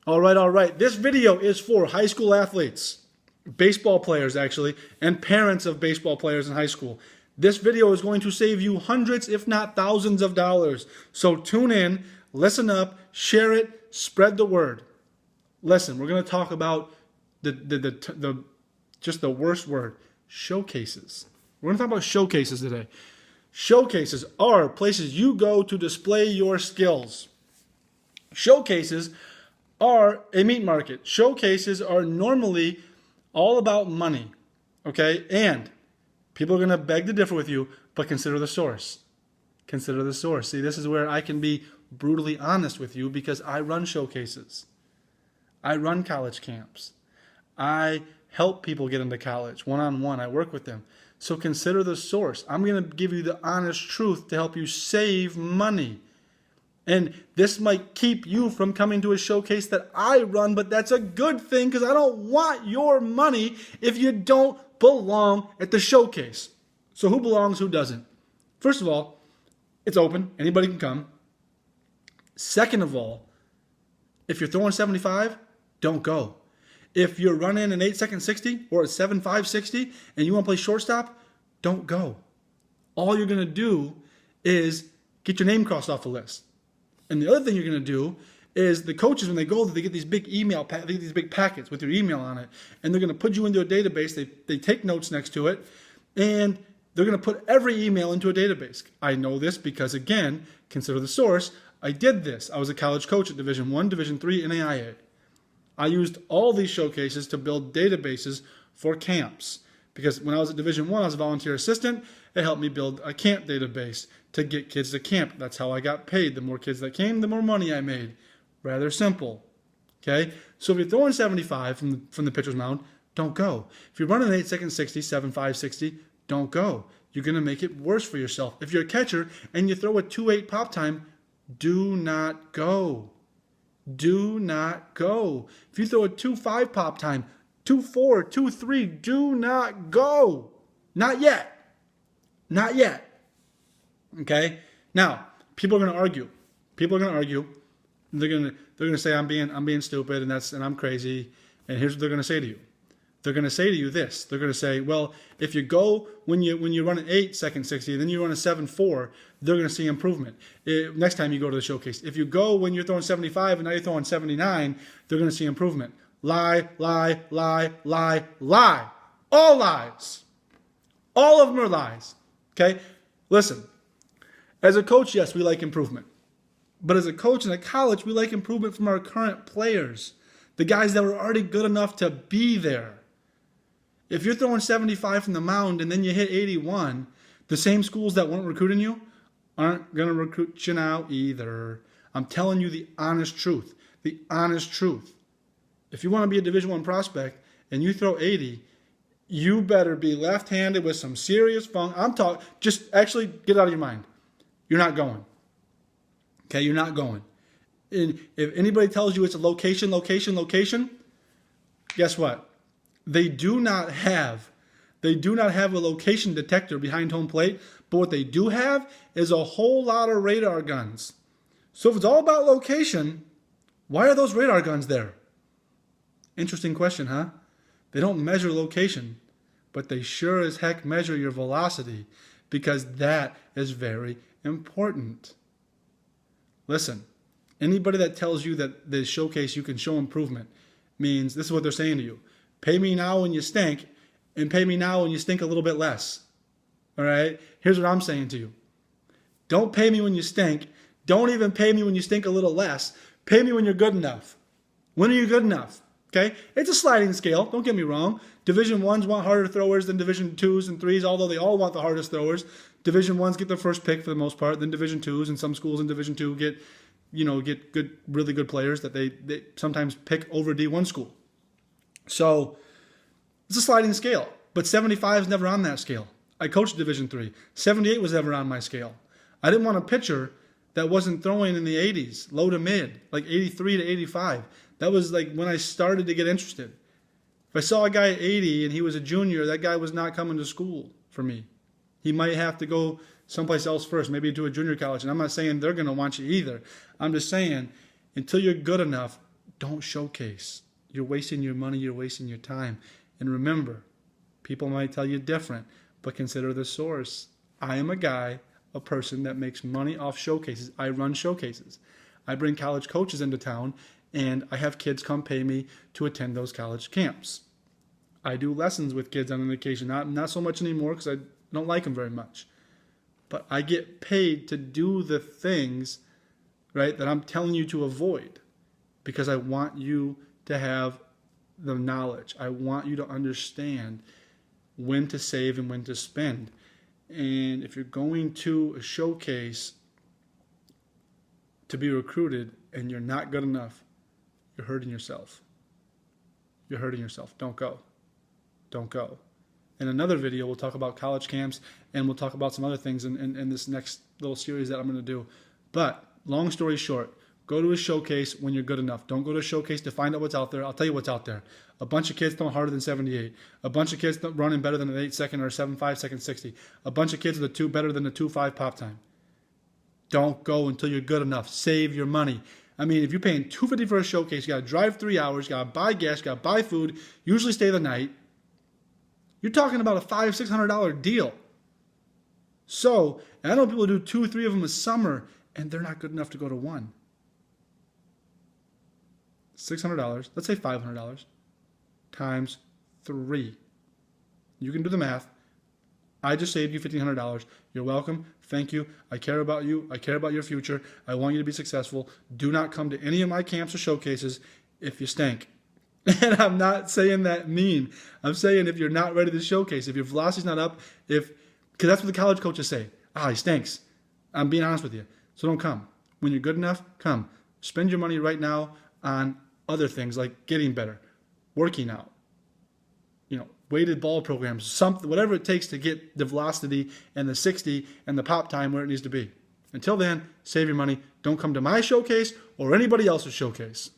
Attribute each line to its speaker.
Speaker 1: All right. This video is for high school athletes, baseball players actually, and parents of baseball players in high school. This video is going to save you hundreds, if not thousands of dollars. So tune in, listen up, share it, spread the word. Listen, we're going to talk about the just the worst word, showcases. We're going to talk about showcases today. Showcases are places you go to display your skills. Showcases are a meat market. Showcases are normally all about money, okay? And people are going to beg to differ with you, but consider the source. Consider the source. See, this is where I can be brutally honest with you because I run showcases. I run college camps. I help people get into college one-on-one. I work with them. So consider the source. I'm going to give you the honest truth to help you save money. And this might keep you from coming to a showcase that I run, but that's a good thing because I don't want your money if you don't belong at the showcase. So who belongs, who doesn't? First of all, it's open. Anybody can come. Second of all, if you're throwing 75, don't go. If you're running an 8-second 60 or a 7.5 60 and you want to play shortstop, don't go. All you're going to do is get your name crossed off the list. And the other thing you're going to do is the coaches, when they go, they get these big these big packets with your email on it, and they're going to put you into a database. They take notes next to it, and they're going to put every email into a database. I know this because, again, consider the source. I did this. I was a college coach at Division I, Division III, and AIA. I used all these showcases to build databases for camps. Because when I was at Division I was a volunteer assistant. It helped me build a camp database to get kids to camp. That's how I got paid. The more kids that came, the more money I made. Rather simple. Okay? So if you're throwing 75 from the pitcher's mound, don't go. If you're running an 8-second 60, 7.5 60, don't go. You're going to make it worse for yourself. If you're a catcher and you throw a 2.8 pop time, do not go. Do not go. If you throw a 2.5 pop time, 2.4, 2.3, do not go. Not yet. Not yet. Okay? Now, people are going to argue. People are going to argue. They're going to say I'm being stupid and I'm crazy. And here's what they're going to say to you. They're going to say to you this. They're going to say, well, if you go when you run an 8-second 60 and then you run a 7.4, they're going to see improvement next time you go to the showcase. If you go when you're throwing 75 and now you're throwing 79, they're going to see improvement. Lie, lie, lie, lie, lie. All lies. All of them are lies. Okay? Listen, as a coach, yes, we like improvement. But as a coach in a college, we like improvement from our current players, the guys that were already good enough to be there. If you're throwing 75 from the mound and then you hit 81, the same schools that weren't recruiting you aren't going to recruit you now either. I'm telling you the honest truth. The honest truth. If you want to be a Division I prospect and you throw 80, you better be left-handed with some serious funk. Just actually get it out of your mind. You're not going. Okay, you're not going. And if anybody tells you it's a location, guess what? They do not have a location detector behind home plate, but what they do have is a whole lot of radar guns. So if it's all about location, why are those radar guns there? Interesting question, huh? They don't measure location, but they sure as heck measure your velocity because that is very important. Listen, anybody that tells you that the showcase you can show improvement means this is what they're saying to you. Pay me now when you stink, and pay me now when you stink a little bit less. All right? Here's what I'm saying to you. Don't pay me when you stink. Don't even pay me when you stink a little less. Pay me when you're good enough. When are you good enough? Okay? It's a sliding scale. Don't get me wrong. Division I's want harder throwers than Division IIs and IIIs, although they all want the hardest throwers. Division I's get the first pick for the most part, then Division IIs, and some schools in Division II get good, really good players that they sometimes pick over D1 school. So it's a sliding scale, but 75 is never on that scale. I coached Division III. 78 was never on my scale. I didn't want a pitcher that wasn't throwing in the 80s, low to mid, like 83 to 85. That was like when I started to get interested. If I saw a guy at 80 and he was a junior, that guy was not coming to school for me. He might have to go someplace else first, maybe to a junior college. And I'm not saying they're going to want you either. I'm just saying, until you're good enough, don't showcase. You're wasting your money, you're wasting your time. And remember, people might tell you different, but consider the source. I am a person that makes money off showcases. I run showcases. I bring college coaches into town, and I have kids come pay me to attend those college camps. I do lessons with kids on an occasion, not so much anymore because I don't like them very much. But I get paid to do the things, right, that I'm telling you to avoid because I want you to have the knowledge. I want you to understand when to save and when to spend. And if you're going to a showcase to be recruited and you're not good enough, you're hurting yourself. You're hurting yourself. Don't go. Don't go. In another video, we'll talk about college camps and we'll talk about some other things in this next little series that I'm going to do. But long story short, go to a showcase when you're good enough. Don't go to a showcase to find out what's out there. I'll tell you what's out there. A bunch of kids throwing harder than 78. A bunch of kids running better than an 8-second or 7.5 second 60. A bunch of kids with better than a 2.5 pop time. Don't go until you're good enough. Save your money. I mean, if you're paying $250 for a showcase, you got to drive 3 hours, you got to buy gas, you got to buy food, usually stay the night. You're talking about a $500-600 deal. So, and I know people do 2 or 3 of them a summer, and they're not good enough to go to one. $600, let's say $500, times 3. You can do the math. I just saved you $1,500. You're welcome. Thank you. I care about you. I care about your future. I want you to be successful. Do not come to any of my camps or showcases if you stink. And I'm not saying that mean. I'm saying if you're not ready to showcase, if your velocity's not up, because that's what the college coaches say. He stinks. I'm being honest with you. So don't come. When you're good enough, come. Spend your money right now on other things like getting better, working out, weighted ball programs, something, whatever it takes to get the velocity and the 60 and the pop time where it needs to be. Until then, save your money. Don't come to my showcase or anybody else's showcase.